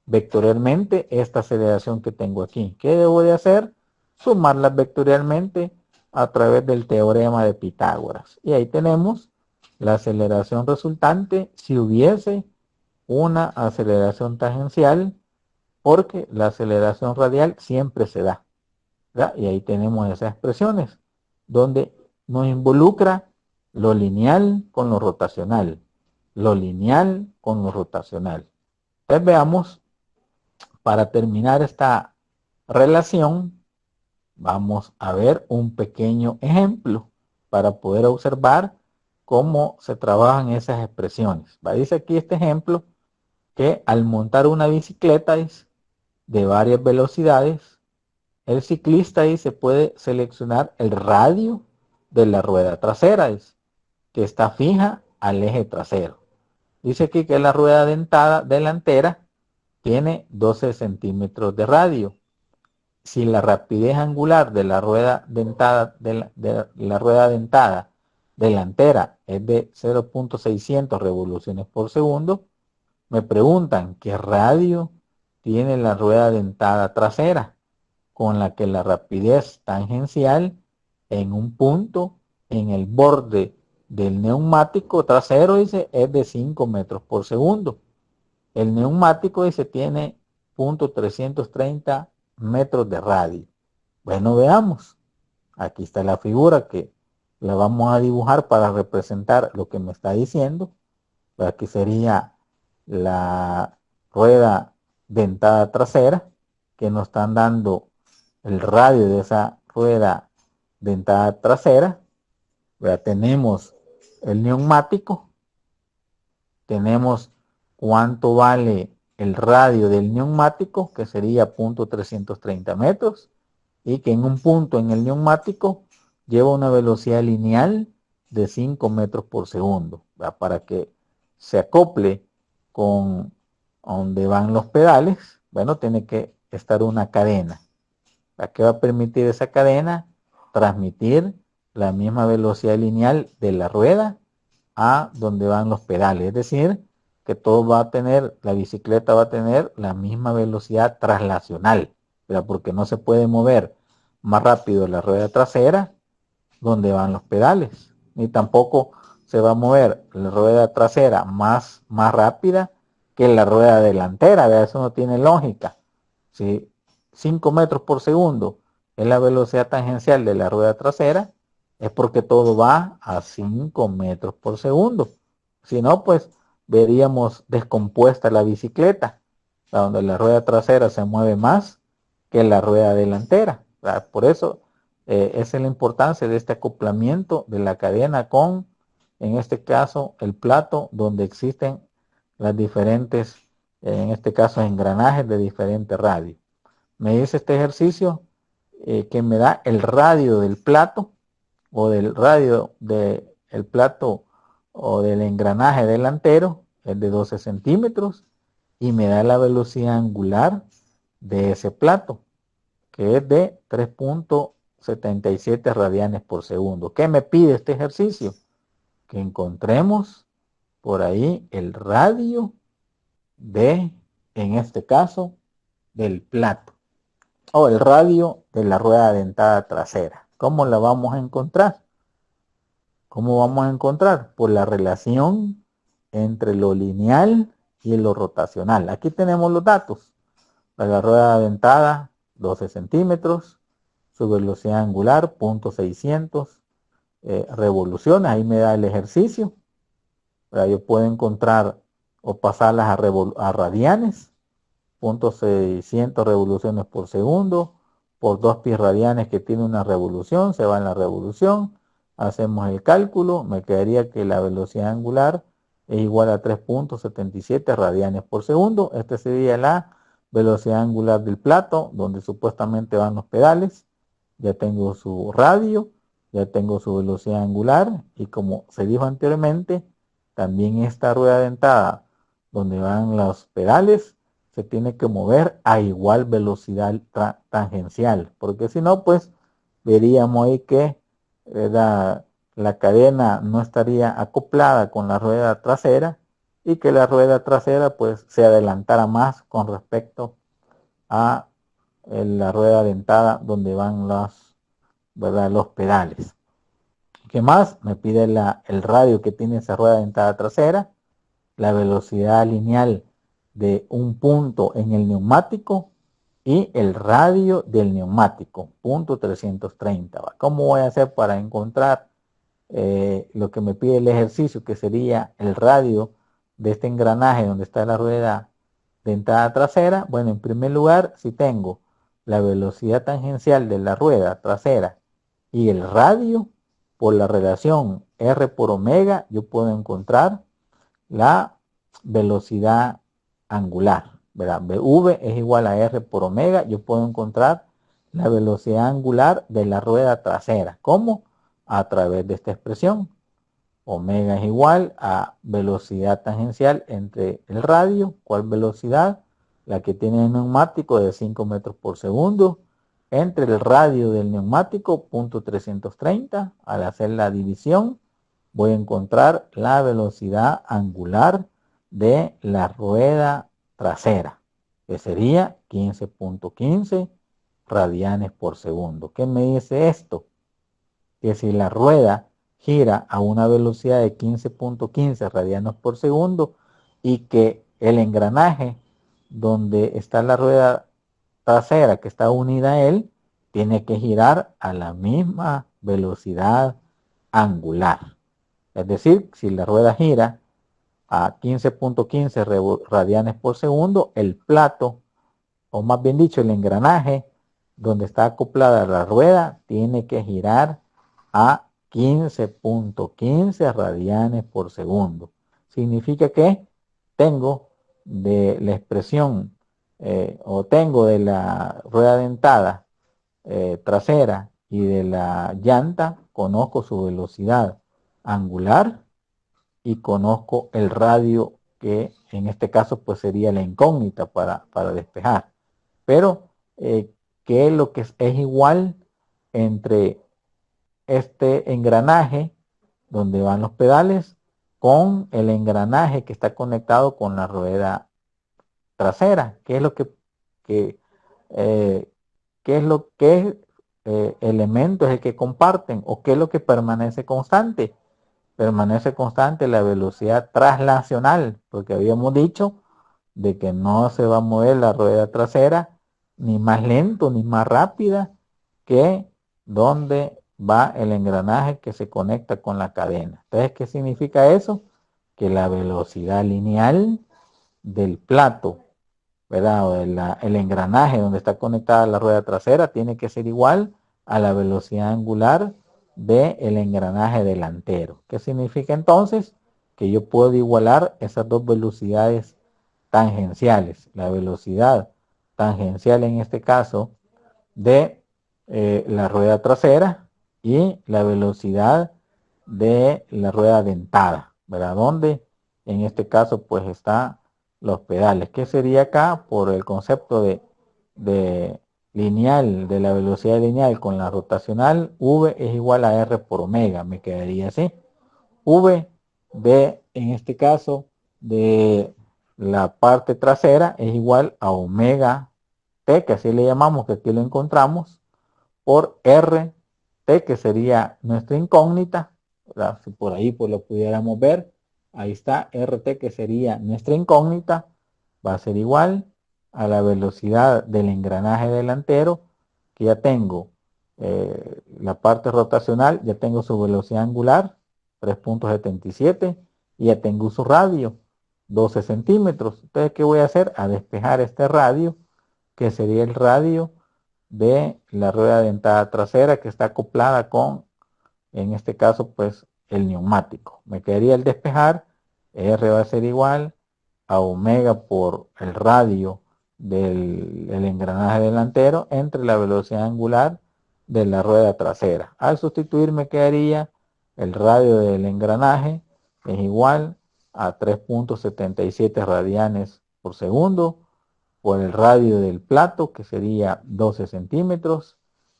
vectorialmente esta aceleración que tengo aquí. ¿Qué debo de hacer? Sumarlas vectorialmente a través del teorema de Pitágoras. Y ahí tenemos la aceleración resultante si hubiese una aceleración tangencial, porque la aceleración radial siempre se da, ¿verdad? Y ahí tenemos esas expresiones donde nos involucra lo lineal con lo rotacional, lo lineal con lo rotacional. Entonces veamos, para terminar esta relación, vamos a ver un pequeño ejemplo para poder observar cómo se trabajan esas expresiones. Dice aquí este ejemplo que al montar una bicicleta de varias velocidades, el ciclista se puede seleccionar el radio de la rueda trasera, que está fija al eje trasero. Dice aquí que la rueda dentada delantera tiene 12 centímetros de radio. Si la rapidez angular de la rueda dentada, delantera es de 0.600 revoluciones por segundo, me preguntan qué radio tiene la rueda dentada trasera, con la que la rapidez tangencial en un punto en el borde del neumático trasero es de 5 metros por segundo. El neumático tiene .330 metros de radio. Bueno, veamos. Aquí está la figura que la vamos a dibujar para representar lo que me está diciendo. Aquí sería la rueda dentada trasera, que nos están dando el radio de esa rueda dentada trasera. Tenemos el neumático, tenemos cuánto vale el radio del neumático, que sería .330 metros, y que en un punto en el neumático lleva una velocidad lineal de 5 metros por segundo, ¿verdad? Para que se acople con donde van los pedales, bueno, tiene que estar una cadena. ¿La que va a permitir esa cadena? Transmitir la misma velocidad lineal de la rueda a donde van los pedales. Es decir, que todo va a tener, la bicicleta va a tener la misma velocidad traslacional, ¿verdad? Porque no se puede mover más rápido la rueda trasera donde van los pedales, ni tampoco se va a mover la rueda trasera más rápida que la rueda delantera, ¿verdad? Eso no tiene lógica. Si 5 metros por segundo es la velocidad tangencial de la rueda trasera, es porque todo va a 5 metros por segundo. Si no, pues veríamos descompuesta la bicicleta, donde la rueda trasera se mueve más que la rueda delantera, ¿verdad? Por eso esa es la importancia de este acoplamiento de la cadena con, en este caso, el plato donde existen las diferentes, en este caso, engranajes de diferentes radios. Me dice este ejercicio que me da el radio del plato o del radio del plato o del engranaje delantero, es de 12 centímetros, y me da la velocidad angular de ese plato, que es de 3.77 radianes por segundo. ¿Qué me pide este ejercicio? Que encontremos por ahí el radio de, en este caso, del plato, o el radio de la rueda dentada trasera. ¿Cómo la vamos a encontrar? ¿Cómo vamos a encontrar? Por la relación entre lo lineal y lo rotacional. Aquí tenemos los datos. La rueda dentada, 12 centímetros. Su velocidad angular, .600 revoluciones. Ahí me da el ejercicio. Yo puedo encontrar o pasarlas a radianes. .600 revoluciones por segundo. Por 2 pi radianes que tiene una revolución. Se va en la revolución. Hacemos el cálculo. Me quedaría que la velocidad angular es igual a 3.77 radianes por segundo. Esta sería la velocidad angular del plato, donde supuestamente van los pedales. Ya tengo su radio, ya tengo su velocidad angular, y como se dijo anteriormente, también esta rueda dentada donde van los pedales se tiene que mover a igual velocidad tangencial, porque si no, pues veríamos ahí que la cadena no estaría acoplada con la rueda trasera, y que la rueda trasera pues se adelantara más con respecto a la rueda dentada donde van los pedales. ¿Qué más? Me pide el radio que tiene esa rueda dentada trasera, la velocidad lineal de un punto en el neumático y el radio del neumático, .330. ¿Cómo voy a hacer para encontrar lo que me pide el ejercicio, que sería el radio de este engranaje donde está la rueda dentada trasera? Bueno, en primer lugar, si tengo la velocidad tangencial de la rueda trasera y el radio, por la relación R por omega, yo puedo encontrar la velocidad angular, ¿verdad? BV es igual a R por omega. Yo puedo encontrar la velocidad angular de la rueda trasera. ¿Cómo? A través de esta expresión. Omega es igual a velocidad tangencial entre el radio. ¿Cuál velocidad? La que tiene el neumático, de 5 metros por segundo. Entre el radio del neumático, .330. Al hacer la división, voy a encontrar la velocidad angular de la rueda trasera, que sería 15.15 radianes por segundo. ¿Qué me dice esto? Que si la rueda gira a una velocidad de 15.15 radianes por segundo y que el engranaje donde está la rueda trasera que está unida a él, tiene que girar a la misma velocidad angular. Es decir, si la rueda gira a 15.15 radianes por segundo, el plato, o más bien dicho, el engranaje donde está acoplada la rueda, tiene que girar a 15.15 radianes por segundo. Significa que tengo de la expresión o tengo de la rueda dentada trasera y de la llanta, conozco su velocidad angular y conozco el radio, que en este caso pues sería la incógnita para despejar. Pero, ¿qué es lo que es igual entre este engranaje donde van los pedales con el engranaje que está conectado con la rueda trasera? ¿Qué es lo que, eh, qué es lo que elemento es el que comparten, o qué es lo que permanece constante? Permanece constante la velocidad traslacional, porque habíamos dicho de que no se va a mover la rueda trasera ni más lento ni más rápida que donde va el engranaje que se conecta con la cadena. Entonces, ¿qué significa eso? Que la velocidad lineal del plato, ¿verdad? O el engranaje donde está conectada la rueda trasera tiene que ser igual a la velocidad angular del engranaje delantero. ¿Qué significa entonces? Que yo puedo igualar esas dos velocidades tangenciales. La velocidad tangencial en este caso de la rueda trasera y la velocidad de la rueda dentada, ¿verdad? Donde en este caso pues está los pedales. ¿Qué sería acá? Por el concepto de lineal, de la velocidad lineal con la rotacional, V es igual a R por omega, me quedaría así. V de, en este caso, de la parte trasera es igual a omega T, que así le llamamos, que aquí lo encontramos, por RT, que sería nuestra incógnita, ¿verdad? Si por ahí pues lo pudiéramos ver, ahí está RT, que sería nuestra incógnita, va a ser igual a la velocidad del engranaje delantero, que ya tengo la parte rotacional, ya tengo su velocidad angular, 3.77, y ya tengo su radio, 12 centímetros. Entonces, ¿qué voy a hacer? A despejar este radio, que sería el radio de la rueda dentada trasera que está acoplada con, en este caso, pues el neumático. Me quedaría el despejar, R va a ser igual a omega por el radio del engranaje delantero entre la velocidad angular de la rueda trasera. Al sustituir me quedaría el radio del engranaje es igual a 3.77 radianes por segundo por el radio del plato, que sería 12 centímetros,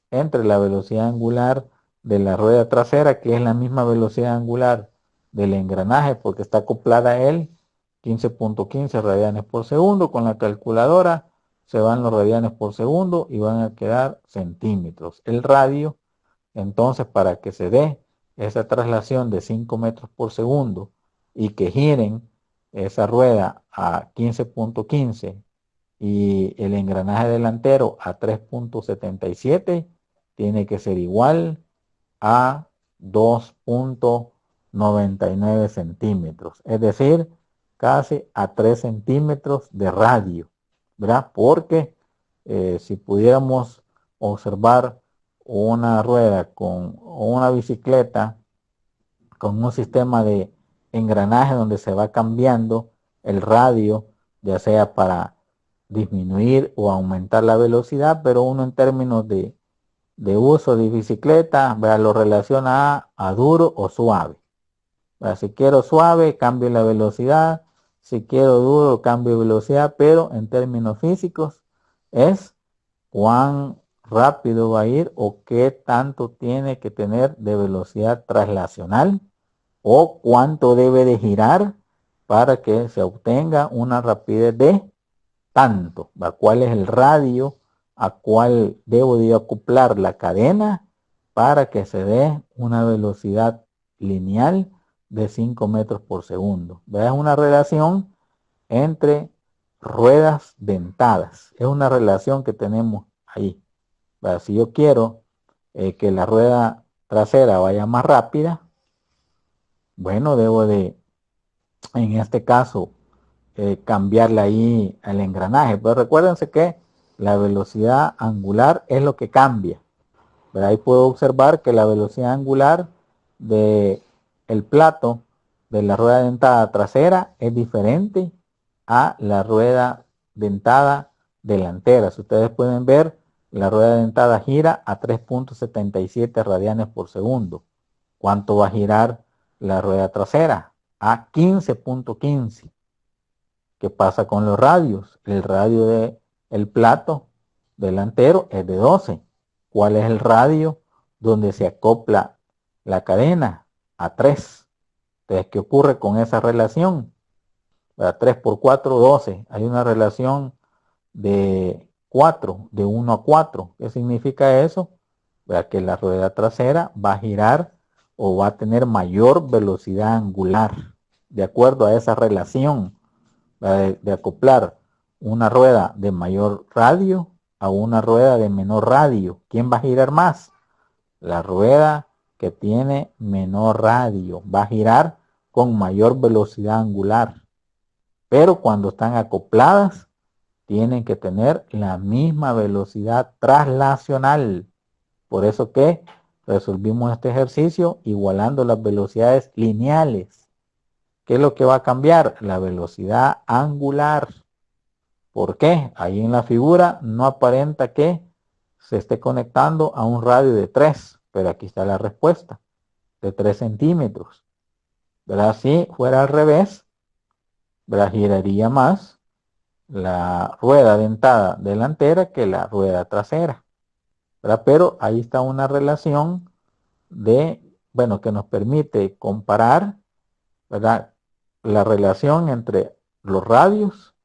entre la velocidad angular de la rueda trasera, que es la misma velocidad angular del engranaje, porque está acoplada a él, 15.15 radianes por segundo. Con la calculadora se van los radianes por segundo y van a quedar centímetros. El radio, entonces, para que se dé esa traslación de 5 metros por segundo y que giren esa rueda a 15.15 y el engranaje delantero a 3.77, tiene que ser igual a 2.99 centímetros, es decir, casi a 3 centímetros de radio, ¿verdad? Porque si pudiéramos observar una rueda o una bicicleta con un sistema de engranaje donde se va cambiando el radio, ya sea para disminuir o aumentar la velocidad, pero uno en términos de uso de bicicleta, ¿verdad? Lo relaciona a duro o suave. ¿Verdad? Si quiero suave, cambio la velocidad; si quiero duro, cambio velocidad, pero en términos físicos es cuán rápido va a ir o qué tanto tiene que tener de velocidad traslacional o cuánto debe de girar para que se obtenga una rapidez de tanto, ¿va? ¿Cuál es el radio a cuál debo de acoplar la cadena para que se dé una velocidad lineal de 5 metros por segundo? ¿Va? Es una relación entre ruedas dentadas. Es una relación que tenemos ahí. Si yo quiero que la rueda trasera vaya más rápida, bueno, debo de, en este caso, cambiarle ahí al engranaje. Pero recuérdense que la velocidad angular es lo que cambia. Pero ahí puedo observar que la velocidad angular de el plato de la rueda dentada trasera es diferente a la rueda dentada delantera. Si ustedes pueden ver, la rueda dentada gira a 3.77 radianes por segundo. ¿Cuánto va a girar la rueda trasera? A 15.15. ¿Qué pasa con los radios? El radio del plato delantero es de 12. ¿Cuál es el radio donde se acopla la cadena? A 3. Entonces, ¿qué ocurre con esa relación? 3 por 4, 12. Hay una relación de 4, de 1 a 4. ¿Qué significa eso? Que la rueda trasera va a girar o va a tener mayor velocidad angular, de acuerdo a esa relación de acoplar una rueda de mayor radio a una rueda de menor radio. ¿Quién va a girar más? La rueda que tiene menor radio va a girar con mayor velocidad angular. Pero cuando están acopladas, tienen que tener la misma velocidad traslacional. Por eso que resolvimos este ejercicio igualando las velocidades lineales. ¿Qué es lo que va a cambiar? La velocidad angular. ¿Por qué? Ahí en la figura no aparenta que se esté conectando a un radio de 3, pero aquí está la respuesta, de 3 centímetros. ¿Verdad? Si fuera al revés, ¿verdad? Giraría más la rueda dentada delantera que la rueda trasera. ¿Verdad? Pero ahí está una relación de, bueno, que nos permite comparar, ¿verdad? La relación entre los radios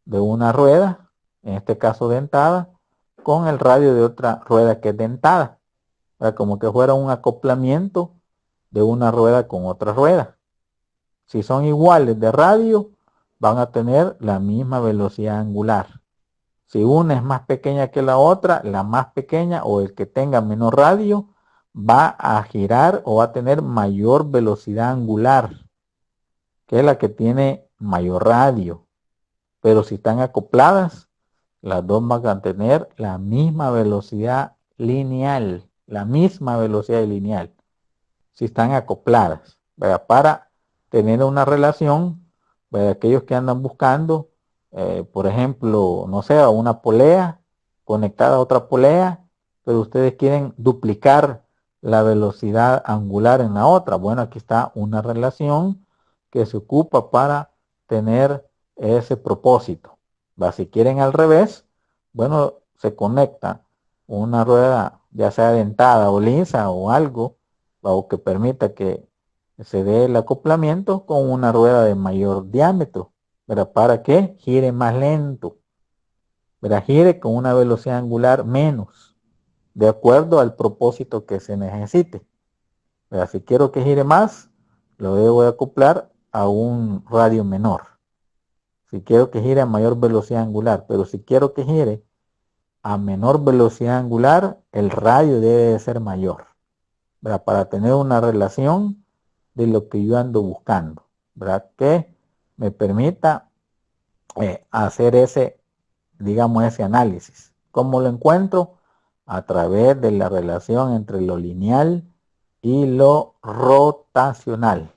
de una rueda, en este caso dentada, con el radio de otra rueda que es dentada, ¿verdad? Como que fuera un acoplamiento de una rueda con otra rueda. Si son iguales de radio, van a tener la misma velocidad angular. Si una es más pequeña que la otra, la más pequeña o el que tenga menor radio va a girar o va a tener mayor velocidad angular, que es la que tiene mayor radio. Pero si están acopladas, las dos van a tener la misma velocidad lineal, la misma velocidad lineal, si están acopladas, ¿verdad? Para tener una relación, ¿verdad? Aquellos que andan buscando, por ejemplo, no sé, una polea conectada a otra polea, pero ustedes quieren duplicar la velocidad angular en la otra. Bueno, aquí está una relación que se ocupa para tener ese propósito. Si quieren al revés, bueno, se conecta una rueda ya sea dentada o lisa o algo, o que permita que se dé el acoplamiento con una rueda de mayor diámetro, ¿verdad? Para que gire más lento, ¿verdad? Gire con una velocidad angular menos, de acuerdo al propósito que se necesite, ¿verdad? Si quiero que gire más, lo debo de acoplar a un radio menor. Si quiero que gire a mayor velocidad angular, pero si quiero que gire a menor velocidad angular, el radio debe de ser mayor, ¿verdad? Para tener una relación de lo que yo ando buscando, ¿verdad? Que me permita hacer ese, digamos, ese análisis. ¿Cómo lo encuentro? A través de la relación entre lo lineal y lo rotacional.